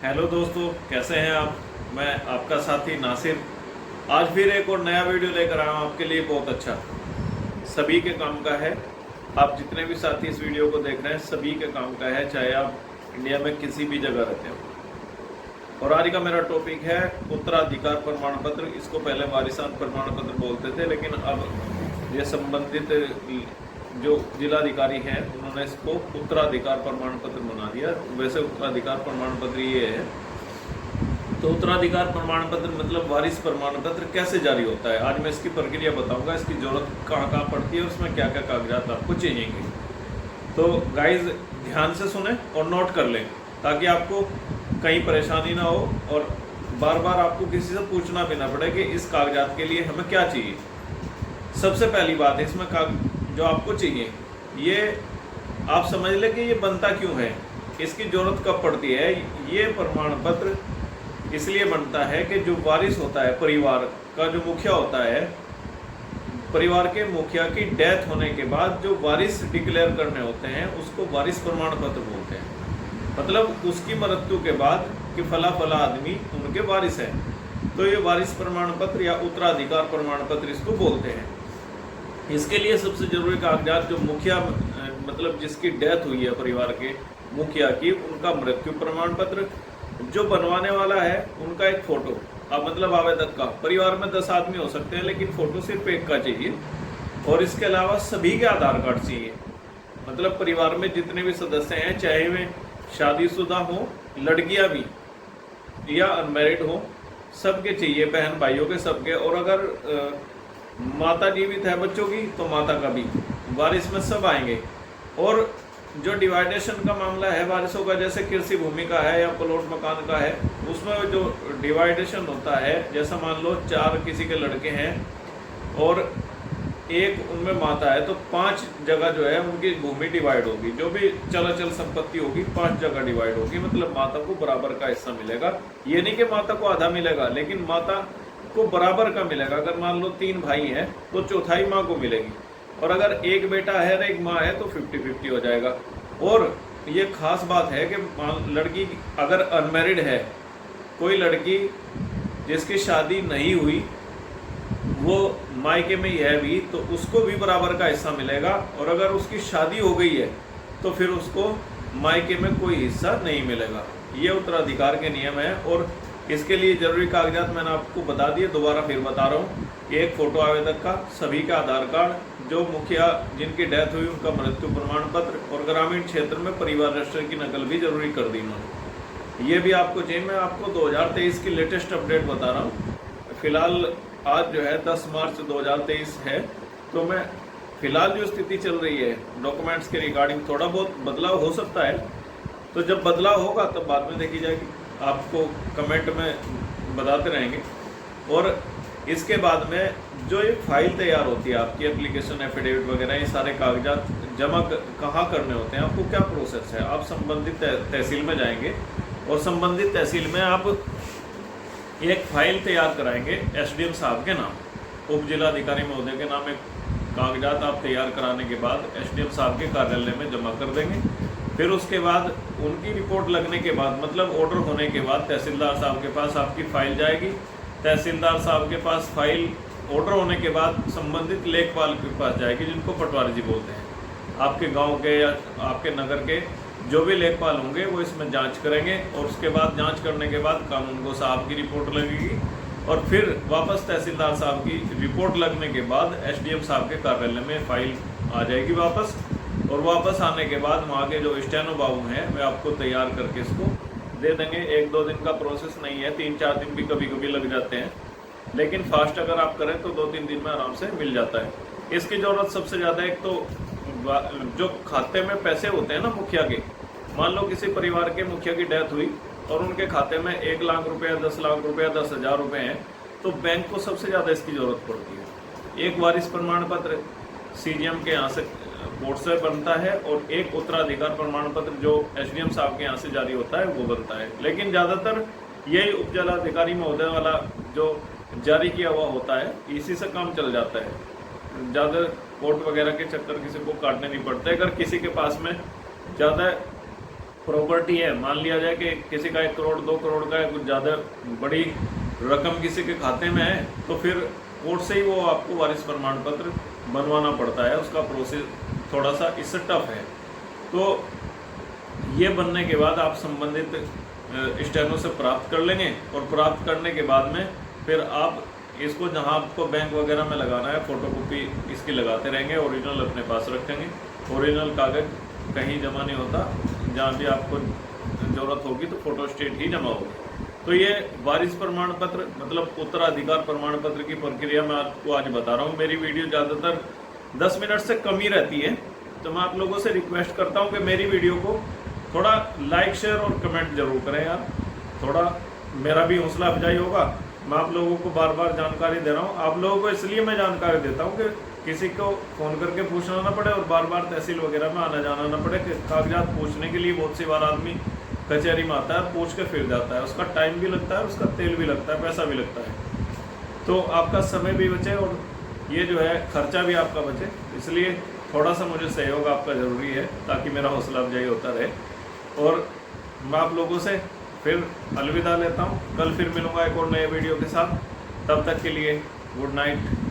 Hello दोस्तों, कैसे हैं आप। मैं आपका साथी नासिर आज फिर एक और नया वीडियो लेकर आया हूं आपके लिए। बहुत अच्छा, सभी के काम का है। आप जितने भी साथी इस वीडियो को देख रहे हैं सभी के काम का है, चाहे आप इंडिया में किसी भी जगह रहते हो। और आज का मेरा टॉपिक है उत्तराधिकार प्रमाण पत्र। इसको पहले वारिसात प्रमाण पत्र बोलते थे, लेकिन अब ये संबंधित जो जिलाधिकारी हैं उन्होंने इसको उत्तराधिकार प्रमाण पत्र बना दिया। वैसे उत्तराधिकार प्रमाण पत्र ये है, तो उत्तराधिकार प्रमाण पत्र मतलब वारिस प्रमाण पत्र कैसे जारी होता है। आज मैं इसकी प्रक्रिया बताऊंगा, इसकी जरूरत कहाँ कहाँ पड़ती है और उसमें क्या क्या कागजात आपको चाहिएंगे। तो गाइज ध्यान से सुने और नोट कर लें, ताकि आपको कहीं परेशानी ना हो और बार बार आपको किसी से पूछना भी ना पड़े कि इस कागजात के लिए हमें क्या चाहिए। सबसे पहली बात है, इसमें जो आपको चाहिए ये आप समझ लें कि ये बनता क्यों है, इसकी जरूरत कब पड़ती है। ये प्रमाण पत्र इसलिए बनता है कि जो वारिस होता है, परिवार का जो मुखिया होता है, परिवार के मुखिया की डेथ होने के बाद जो वारिस डिक्लेयर करने होते हैं उसको वारिस प्रमाण पत्र बोलते हैं। मतलब उसकी मृत्यु के बाद कि फला फला आदमी उनके वारिस है, तो ये वारिस प्रमाण पत्र या उत्तराधिकार प्रमाण पत्र इसको बोलते हैं। इसके लिए सबसे जरूरी कागजात जो मुखिया मतलब जिसकी डेथ हुई है परिवार के मुखिया की, उनका मृत्यु प्रमाण पत्र, जो बनवाने वाला है उनका एक फोटो, अब मतलब आवेदक का। परिवार में 10 आदमी हो सकते हैं लेकिन फोटो सिर्फ एक का चाहिए। और इसके अलावा सभी के आधार कार्ड चाहिए। मतलब परिवार में जितने भी सदस्य हैं, चाहे वे शादीशुदा हो, लड़कियां भी या अनमैरिड हो, सबके चाहिए, बहन भाइयों के सबके। और अगर माता जीवित है बच्चों की तो माता का भी, वारिस में सब आएंगे। और जो डिवाइडेशन का मामला है वारिसों का, जैसे कृषि भूमि का है या प्लॉट मकान का है, उसमें जो डिवाइडेशन होता है, जैसा मान लो 4 किसी के लड़के हैं और एक उनमें माता है, तो 5 जगह जो है उनकी भूमि डिवाइड होगी। जो भी चलाचल संपत्ति होगी 5 जगह डिवाइड होगी। मतलब माता को बराबर का हिस्सा मिलेगा। ये नहीं कि माता को आधा मिलेगा, लेकिन माता को बराबर का मिलेगा। अगर मान लो 3 भाई हैं तो चौथाई माँ को मिलेगी, और अगर एक बेटा है और एक माँ है तो 50-50 हो जाएगा। और ये खास बात है कि लड़की अगर अनमैरिड है, कोई लड़की जिसकी शादी नहीं हुई वो मायके में ही है भी, तो उसको भी बराबर का हिस्सा मिलेगा। और अगर उसकी शादी हो गई है तो फिर उसको मायके में कोई हिस्सा नहीं मिलेगा। ये उत्तराधिकार के नियम है। और इसके लिए जरूरी कागजात मैंने आपको बता दिए, दोबारा फिर बता रहा हूँ। एक फोटो आवेदक का, सभी का आधार कार्ड, जो मुखिया जिनकी डेथ हुई उनका मृत्यु प्रमाण पत्र, और ग्रामीण क्षेत्र में परिवार रजिस्टर की नकल भी जरूरी कर दी इन्होंने। ये भी आपको चाहिए। मैं आपको 2023 की लेटेस्ट अपडेट बता रहा हूँ। फिलहाल आज जो है 10 मार्च 2023 है, तो मैं फिलहाल जो स्थिति चल रही है डॉक्यूमेंट्स के रिगार्डिंग, थोड़ा बहुत बदलाव हो सकता है। तो जब बदलाव होगा तब बाद में देखी जाएगी, आपको कमेंट में बताते रहेंगे। और इसके बाद में जो एक फाइल तैयार होती है आपकी, एप्लीकेशन, एफिडेविट वगैरह, ये सारे कागजात जमा कहाँ करने होते हैं, आपको क्या प्रोसेस है। आप संबंधित तहसील में जाएंगे और संबंधित तहसील में आप एक फाइल तैयार कराएंगे एसडीएम साहब के नाम, उप जिलाधिकारी महोदय के नाम। एक कागजात आप तैयार कराने के बाद एसडीएम साहब के कार्यालय में जमा कर देंगे। फिर उसके बाद उनकी रिपोर्ट लगने के बाद, मतलब ऑर्डर होने के बाद, तहसीलदार साहब के पास आपकी फाइल जाएगी। तहसीलदार साहब के पास फाइल ऑर्डर होने के बाद संबंधित लेखपाल के पास जाएगी, जिनको पटवारी जी बोलते हैं। आपके गांव के या आपके नगर के जो भी लेखपाल होंगे वो इसमें जांच करेंगे। और उसके बाद जांच करने के बाद कानून गो साहब की रिपोर्ट लगेगी। और फिर वापस तहसीलदार साहब की रिपोर्ट लगने के बाद एसडीएम साहब के कार्यालय में फाइल आ जाएगी वापस। और वापस आने के बाद वहाँ के जो स्टेनो बाबू हैं वे आपको तैयार करके इसको दे देंगे। 1-2 दिन का प्रोसेस नहीं है, 3-4 दिन भी कभी कभी लग जाते हैं, लेकिन फास्ट अगर आप करें तो 2-3 दिन में आराम से मिल जाता है। इसकी ज़रूरत सबसे ज़्यादा, एक तो जो खाते में पैसे होते हैं ना मुखिया के, मान लो किसी परिवार के मुखिया की डेथ हुई और उनके खाते में 1 लाख रुपया, 10 लाख रुपया, 10,000 रुपये हैं, तो बैंक को सबसे ज़्यादा इसकी ज़रूरत पड़ती है। एक वारिस प्रमाण पत्र सीजीएम के यहाँ से बोर्ड से बनता है, और एक उत्तराधिकार प्रमाण पत्र जो एसडीएम साहब के यहाँ से जारी होता है वो बनता है। लेकिन ज़्यादातर यही उप जिलाधिकारी महोदय वाला जो जारी किया हुआ होता है, इसी से काम चल जाता है। ज़्यादा कोर्ट वगैरह के चक्कर किसी को काटने नहीं पड़ते। अगर किसी के पास में ज़्यादा प्रॉपर्टी है, मान लिया जाए कि किसी का 1 करोड़ 2 करोड़ का है, कुछ ज़्यादा बड़ी रकम किसी के खाते में है, तो फिर कोर्ट से ही वो आपको वारिस प्रमाण पत्र बनवाना पड़ता है। उसका प्रोसेस थोड़ा सा इससे टफ है। तो ये बनने के बाद आप संबंधित स्टेनो से प्राप्त कर लेंगे, और प्राप्त करने के बाद में फिर आप इसको जहाँ आपको बैंक वगैरह में लगाना है, फोटोकॉपी इसकी लगाते रहेंगे, ओरिजिनल अपने पास रखेंगे। ओरिजिनल कागज कहीं जमा नहीं होता, जहाँ भी आपको ज़रूरत होगी तो फोटोस्टेट ही जमा होगी। तो ये वारिस प्रमाण पत्र मतलब उत्तराधिकार प्रमाण पत्र की प्रक्रिया मैं आपको आज बता रहा हूँ। मेरी वीडियो ज़्यादातर 10 मिनट से कम ही रहती है, तो मैं आप लोगों से रिक्वेस्ट करता हूँ कि मेरी वीडियो को थोड़ा लाइक शेयर और कमेंट जरूर करें यार, थोड़ा मेरा भी हौसला अफजाई होगा। मैं आप लोगों को बार बार जानकारी दे रहा हूँ। आप लोगों को इसलिए मैं जानकारी देता हूँ कि किसी को फ़ोन करके पूछना ना पड़े, और बार बार तहसील वगैरह में आना जाना ना पड़े। कि कागजात पूछने के लिए बहुत सी बार आदमी कचहरी में आता है, पूछ के फिर जाता है, उसका टाइम भी लगता है, उसका तेल भी लगता है, पैसा भी लगता है। तो आपका समय भी बचे और ये जो है खर्चा भी आपका बचे, इसलिए थोड़ा सा मुझे सहयोग आपका ज़रूरी है, ताकि मेरा हौसला अफजाई होता रहे। और मैं आप लोगों से फिर अलविदा लेता हूँ। कल फिर मिलूँगा एक और नए वीडियो के साथ। तब तक के लिए गुड नाइट।